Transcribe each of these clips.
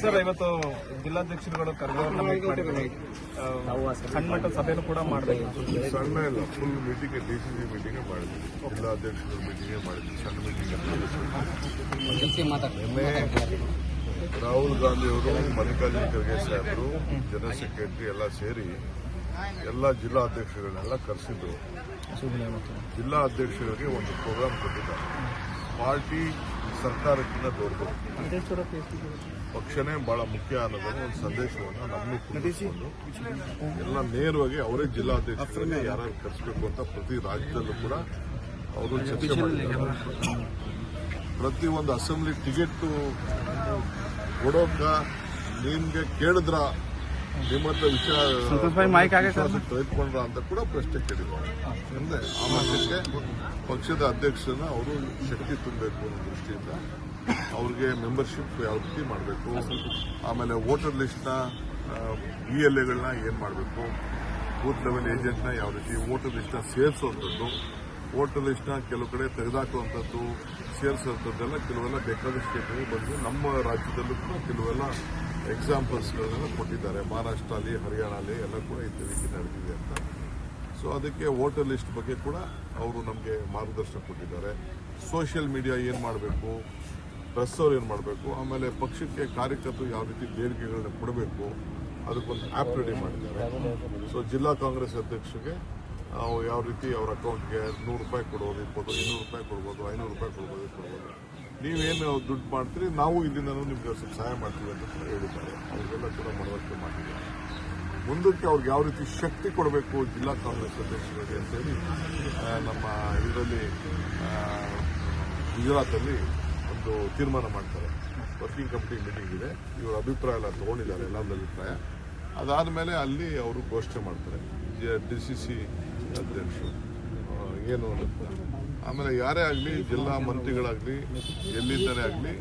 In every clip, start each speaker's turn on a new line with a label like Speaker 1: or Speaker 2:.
Speaker 1: Sir, ಇವತ್ತು ಜಿಲ್ಲಾಧ್ಯಕ್ಷರುಗಳು ಕರ್ಗವ್ರನ್ನ meet ಮಾಡಿದ್ದಾರೆ. ಸಣ್ಣ ಮಟ್ಟದ ಸಭೆನೂ ಕೂಡ ಮಾಡಬೇಕು.
Speaker 2: ಸಣ್ಣ ಇಲ್ಲ, ಫುಲ್ ಮೀಟಿಂಗ್, ಡಿಸಿಸಿ ಮೀಟಿಂಗ್ ಮಾಡಿದ್ವಿ, ಜಿಲ್ಲಾಧ್ಯಕ್ಷರ ಮೀಟಿಂಗ್ ಮಾಡಿದ್ವಿ, ಸಣ್ಣ ಮೀಟಿಂಗ್. ರಾಹುಲ್ ಗಾಂಧಿ ಅವರು, ಮಲ್ಲಿಕಾರ್ಜುನ ಖರ್ಗೆ ಸಾಹೇಬರು, ಜನರಲ್ ಸೆಕ್ರೆಟರಿ ಎಲ್ಲ ಸೇರಿ ಎಲ್ಲ ಜಿಲ್ಲಾಧ್ಯಕ್ಷಗಳನ್ನೆಲ್ಲ ಕರೆಸಿದ್ರು. ಜಿಲ್ಲಾ ಅಧ್ಯಕ್ಷರಿಗೆ ಒಂದು ಪ್ರೋಗ್ರಾಮ್ ಕೊಟ್ಟಿದ್ದಾರೆ. ಪಾರ್ಟಿ ಸರ್ಕಾರಕ್ಕಿಂತ ದೊಡ್ಡದು, ಪಕ್ಷನೇ ಬಹಳ ಮುಖ್ಯ ಅನ್ನೋದನ್ನು ಒಂದು ಸಂದೇಶವನ್ನು ನಮ್ಮನ್ನು ಕುರಿಸಿಕೊಂಡು ಎಲ್ಲ ನೇರವಾಗಿ ಅವರೇ ಜಿಲ್ಲಾಧ್ಯಕ್ಷರಿಗೆ ಯಾರು ಕರೆಸಬೇಕು ಅಂತ ಪ್ರತಿ ರಾಜ್ಯದಲ್ಲೂ ಕೂಡ ಅವರು ಚರ್ಚೆ ಮಾಡಿದ್ದಾರೆ. ಪ್ರತಿ ಒಂದು ಅಸೆಂಬ್ಲಿ ಟಿಕೆಟ್ ಕೊಡೋಕ ನಿಮ್ಗೆ ಕೇಳಿದ್ರ, ನಿಮ್ಮತ್ರ ವಿಶ್ವಾಸ ತೆಗೆದುಕೊಂಡ್ರ ಅಂತ ಕೂಡ ಪ್ರಶ್ನೆ ಕೇಳಿದ್ದಾರೆ. ಅಂದ್ರೆ ಆ ಮಟ್ಟಕ್ಕೆ ಪಕ್ಷದ ಅಧ್ಯಕ್ಷರನ್ನ ಅವರು ಶಕ್ತಿ ತುಂಬಬೇಕು ಅನ್ನೋ ದೃಷ್ಟಿಯಿಂದ ಅವ್ರಿಗೆ ಮೆಂಬರ್ಶಿಪ್ ಯಾವ ರೀತಿ ಮಾಡಬೇಕು, ಆಮೇಲೆ ವೋಟರ್ ಲಿಸ್ಟ್ನ BLAಗಳನ್ನ ಏನು ಮಾಡಬೇಕು, ಬೂತ್ ಲೆವೆಲ್ ಏಜೆಂಟ್ನ ಯಾವ ರೀತಿ ವೋಟರ್ ಲಿಸ್ಟ್ನ ಸೇರಿಸುವಂಥದ್ದು, ವೋಟರ್ ಲಿಸ್ಟ್ನ ಕೆಲವು ಕಡೆ ತೆಗೆದುಹಾಕುವಂಥದ್ದು, ಸೇರಿಸುವಂಥದ್ದೆಲ್ಲ ಕೆಲವೆಲ್ಲ ಬೇಕಾದ ಸ್ಟೇಟ್ಗಳಿಗೆ ಬಂದು ನಮ್ಮ ರಾಜ್ಯದಲ್ಲೂ ಕೂಡ ಕೆಲವೆಲ್ಲ ಎಕ್ಸಾಂಪಲ್ಸ್ಗಳನ್ನೆಲ್ಲ ಕೊಟ್ಟಿದ್ದಾರೆ. ಮಹಾರಾಷ್ಟ್ರಲ್ಲಿ, ಹರಿಯಾಣಲ್ಲಿ ಎಲ್ಲ ಕೂಡ ಈ ರೀತಿ ನಡೆದಿದೆ ಅಂತ. ಸೊ ಅದಕ್ಕೆ ವೋಟರ್ ಲಿಸ್ಟ್ ಬಗ್ಗೆ ಕೂಡ ಅವರು ನಮಗೆ ಮಾರ್ಗದರ್ಶನ ಕೊಟ್ಟಿದ್ದಾರೆ. ಸೋಷಿಯಲ್ ಮೀಡಿಯಾ ಏನು ಮಾಡಬೇಕು, ಪ್ರೆಸ್ ಅವ್ರು ಏನು ಮಾಡಬೇಕು, ಆಮೇಲೆ ಪಕ್ಷಕ್ಕೆ ಕಾರ್ಯಕರ್ತರು ಯಾವ ರೀತಿ ಬೇಡಿಕೆಗಳನ್ನ ಕೊಡಬೇಕು, ಅದಕ್ಕೊಂದು ಆ್ಯಪ್ ರೆಡಿ ಮಾಡಿದ್ದಾರೆ. ಸೊ ಜಿಲ್ಲಾ ಕಾಂಗ್ರೆಸ್ ಅಧ್ಯಕ್ಷರಿಗೆ ಯಾವ ರೀತಿ ಅವ್ರ ಅಕೌಂಟ್ಗೆ ₹100 ಕೊಡ್ಬೋದು, ಇರ್ಬೋದು, ₹200 ಕೊಡ್ಬೋದು, ₹500 ಕೊಡ್ಬೋದು. ನೀವೇನು ದುಡ್ಡು ಮಾಡ್ತೀರಿ, ನಾವು ಇಲ್ಲಿಂದ ನಿಮ್ಗೆ ಸಹಾಯ ಮಾಡ್ತೀವಿ ಅಂತ ಕೂಡ ಹೇಳಿದ್ದಾರೆ. ಅವ್ರಿಗೆಲ್ಲ ಕೂಡ ಮನವರಿಕೆ ಮಾಡಿದ್ದಾರೆ. ಮುಂದಕ್ಕೆ ಅವ್ರಿಗೆ ಯಾವ ರೀತಿ ಶಕ್ತಿ ಕೊಡಬೇಕು ಜಿಲ್ಲಾ ಕಾಂಗ್ರೆಸ್ ಅಧ್ಯಕ್ಷರಿಗೆ ಅಂತೇಳಿ ನಮ್ಮ ಇದರಲ್ಲಿ ಗುಜರಾತಲ್ಲಿ ಒಂದು ತೀರ್ಮಾನ ಮಾಡ್ತಾರೆ. ವರ್ಕಿಂಗ್ ಕಮಿಟಿ ಮೀಟಿಂಗ್ ಇದೆ, ಇವರ ಅಭಿಪ್ರಾಯ ಎಲ್ಲ ತಗೊಂಡಿದ್ದಾರೆ, ಎಲ್ಲರ ಅಭಿಪ್ರಾಯ. ಅದಾದಮೇಲೆ ಅಲ್ಲಿ ಅವರು ಘೋಷಣೆ ಮಾಡ್ತಾರೆ DCC ಅಧ್ಯಕ್ಷರು ಏನು ಅಂತ. ಆಮೇಲೆ ಯಾರೇ ಆಗಲಿ, ಜಿಲ್ಲಾ ಮಂತ್ರಿಗಳಾಗಲಿ, ಎಲ್ಲಿಂದಲೇ ಆಗಲಿ,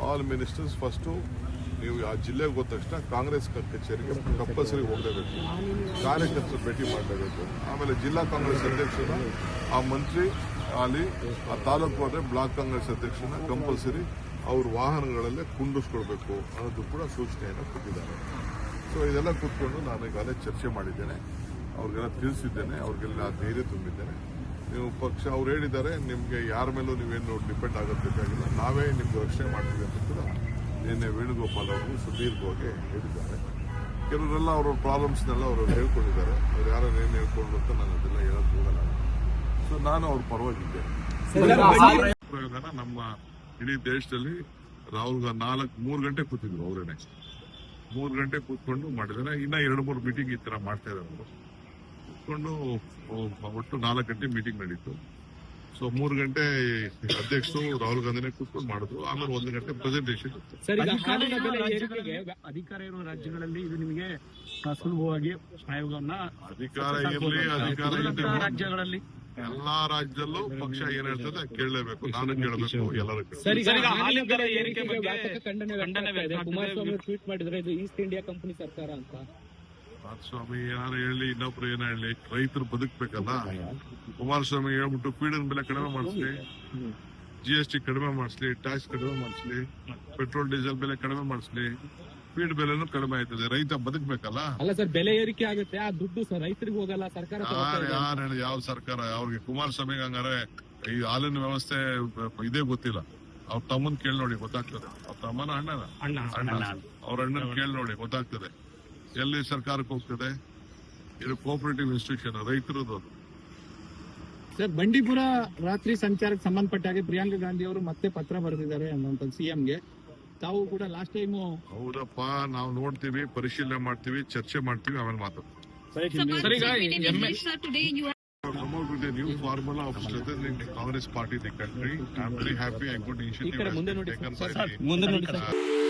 Speaker 2: ಆಲ್ ಮಿನಿಸ್ಟರ್ಸ್ ಫಸ್ಟು ನೀವು ಆ ಜಿಲ್ಲೆಗೆ ಹೋದ ತಕ್ಷಣ ಕಾಂಗ್ರೆಸ್ ಕಚೇರಿಗೆ ಕಂಪಲ್ಸರಿ ಹೋಗಲೇಬೇಕು, ಕಾರ್ಯಕರ್ತರು ಭೇಟಿ ಮಾಡಲೇಬೇಕು. ಆಮೇಲೆ ಜಿಲ್ಲಾ ಕಾಂಗ್ರೆಸ್ ಅಧ್ಯಕ್ಷನ ಆ ಮಂತ್ರಿ ಅಲ್ಲಿ, ಆ ತಾಲೂಕು ಹೋದರೆ ಬ್ಲಾಕ್ ಕಾಂಗ್ರೆಸ್ ಅಧ್ಯಕ್ಷನ ಕಂಪಲ್ಸರಿ ಅವ್ರ ವಾಹನಗಳಲ್ಲೇ ಕುಂಡಿಸ್ಕೊಳ್ಬೇಕು ಅನ್ನೋದು ಕೂಡ ಸೂಚನೆಯನ್ನು ಕೊಟ್ಟಿದ್ದಾರೆ. ಸೊ ಇದೆಲ್ಲ ಕೂತ್ಕೊಂಡು ನಾನು ಈಗಾಗಲೇ ಚರ್ಚೆ ಮಾಡಿದ್ದೇನೆ, ಅವ್ರಿಗೆಲ್ಲ ತಿಳಿಸಿದ್ದೇನೆ, ಅವ್ರಿಗೆಲ್ಲ ಧೈರ್ಯ ತುಂಬಿದ್ದೇನೆ. ನೀವು ಪಕ್ಷ ಅವ್ರು ಹೇಳಿದ್ದಾರೆ, ನಿಮಗೆ ಯಾರ ಮೇಲೂ ನೀವೇನು ಡಿಪೆಂಡ್ ಆಗೋದು ಬೇಕಾಗಿಲ್ಲ, ನಾವೇ ನಿಮ್ಗೆ ರಕ್ಷಣೆ ಮಾಡ್ತೀವಿ ಅಂತ ಕೂಡ ನಿನ್ನೆ ವೇಣುಗೋಪಾಲ್ ಅವರು ಸುದೀರ್ಘವಾಗಿ ಹೇಳಿದ್ದಾರೆ. ಕೆಲವರೆಲ್ಲ ಅವರ ಪ್ರಾಬ್ಲಮ್ಸ್ನೆಲ್ಲ ಅವರು ಹೇಳ್ಕೊಂಡಿದ್ದಾರೆ. ಅವ್ರು ಯಾರು ಏನು ಹೇಳ್ಕೊಂಡು ಅಂತ ನಾನು ಅದೆಲ್ಲ ಹೇಳೋದು ಹೋಗಲ್ಲ. ಸೊ ನಾನು ಅವ್ರ ಪರವಾಗಿದ್ದೆ. ನಮ್ಮ ಇಡೀ ದೇಶದಲ್ಲಿ ರಾಹುಲ್ ಗಾಂಧಿ 3 ಗಂಟೆ ಕೂತಿದ್ರು, ಅವರೇನೆ 3 ಗಂಟೆ ಕೂತ್ಕೊಂಡು ಮಾಡಿದ್ದಾರೆ. ಇನ್ನ 2-3 ಮೀಟಿಂಗ್ ಈ ತರ ಮಾಡ್ತಾ ಇದ್ದಾರೆ. ಅವರು ಕೂತ್ಕೊಂಡು ಒಟ್ಟು 4 ಗಂಟೆ ಮೀಟಿಂಗ್ ನಡೀತು. ಸೊ 3 ಗಂಟೆ ಅಧ್ಯಕ್ಷರು ರಾಹುಲ್ ಗಾಂಧಿನೇ ಕೂತ್ಕೊಂಡು ಮಾಡಿದ್ರು. ಆಮೇಲೆ 1 ಗಂಟೆ ಪ್ರೆಸೆಂಟೇಷನ್.
Speaker 3: ಅಧಿಕಾರ ಇರುವ ರಾಜ್ಯಗಳಲ್ಲಿ ಇದು ನಿಮಗೆ ಸುಲಭವಾಗಿ ಆಯೋಗವನ್ನ
Speaker 2: ಅಧಿಕಾರ ಇರಲಿ, ಅಧಿಕಾರ
Speaker 3: ರಾಜ್ಯಗಳಲ್ಲಿ
Speaker 2: ಎಲ್ಲಾ ರಾಜ್ಯದಲ್ಲೂ ಪಕ್ಷ ಏನ್ ಹೇಳ್ತದೆ ಕೇಳಲೇಬೇಕು, ನಾನು ಕೇಳಬೇಕು, ಎಲ್ಲರೂ.
Speaker 3: ಕುಮಾರಸ್ವಾಮಿ ಟ್ವೀಟ್ ಮಾಡಿದ್ರೆ ಇದು ಈಸ್ಟ್ ಇಂಡಿಯಾ ಕಂಪನಿ ಸರ್ಕಾರ ಅಂತ.
Speaker 2: ಕುಮಾರಸ್ವಾಮಿ ಯಾರು ಹೇಳಿ, ಇನ್ನೊಬ್ರು ಏನ ಹೇಳಿ, ರೈತರು ಬದುಕಬೇಕಲ್ಲ. ಕುಮಾರಸ್ವಾಮಿ ಹೇಳ್ಬಿಟ್ಟು ಫೀಡಿನ ಬೆಲೆ ಕಡಿಮೆ ಮಾಡಿಸ್ಲಿ, GST ಕಡಿಮೆ ಮಾಡಿಸ್ಲಿ, ಟ್ಯಾಕ್ಸ್ ಕಡಿಮೆ ಮಾಡಿಸ್ಲಿ, ಪೆಟ್ರೋಲ್ ಡೀಸೆಲ್ ಬೆಲೆ ಕಡಿಮೆ ಮಾಡಿಸ್ಲಿ, ಫೀಡ್ ಬೆಲೆನೂ ಕಡಿಮೆ ಆಯ್ತದೆ. ರೈತ ಬದುಕಬೇಕಲ್ಲ.
Speaker 3: ಅಲ್ಲ ಸರ್, ಬೆಲೆ ಏರಿಕೆ ಆಗುತ್ತೆ, ಆ ದುಡ್ಡು ರೈತರಿಗೆ ಹೋಗಲ್ಲ, ಸರ್ಕಾರ.
Speaker 2: ಯಾರು ಯಾವ ಸರ್ಕಾರ? ಅವ್ರಿಗೆ ಕುಮಾರಸ್ವಾಮಿಗೆ ಹಂಗಾರೆ ಈ ಹಾಲಿನ ವ್ಯವಸ್ಥೆ ಇದೇ ಗೊತ್ತಿಲ್ಲ. ಅವ್ರ ತಮ್ಮನ್ ಕೇಳಿ ನೋಡಿ ಗೊತ್ತಾಗ್ತದೆ. ಅವ್ರ ತಮ್ಮನ ಅಣ್ಣ ಅವ್ರ ಅಣ್ಣನ ಕೇಳಿ ನೋಡಿ ಗೊತ್ತಾಗ್ತದೆ ಎಲ್ಲಿ ಸರ್ಕಾರಕ್ಕೆ ಹೋಗ್ತದೆ. ಇದು ಕೋಆಪರೇಟಿವ್ ಇನ್ಸ್ಟಿಟ್ಯೂಷನ್, ರೈತರದ್ದು.
Speaker 3: ಸರ್, ಬಂಡೀಪುರ ರಾತ್ರಿ ಸಂಚಾರಕ್ಕೆ ಸಂಬಂಧಪಟ್ಟ ಹಾಗೆ ಪ್ರಿಯಾಂಕಾ ಗಾಂಧಿ ಅವರು ಮತ್ತೆ ಪತ್ರ ಬರೆದಿದ್ದಾರೆ ಅನ್ನುವಂಥದ್ದು ಸಿಎಂಗೆ. ತಾವು ಕೂಡ ಲಾಸ್ಟ್ ಟೈಮ್.
Speaker 2: ಹೌದಪ್ಪ, ನಾವು ನೋಡ್ತೀವಿ, ಪರಿಶೀಲನೆ ಮಾಡ್ತೀವಿ, ಚರ್ಚೆ ಮಾಡ್ತೀವಿ, ಆಮೇಲೆ ಮಾತಾಡ್ತೀವಿ. Come out with a new formula of strengthening the Congress party in the country. I am very happy. A good initiative has been taken by the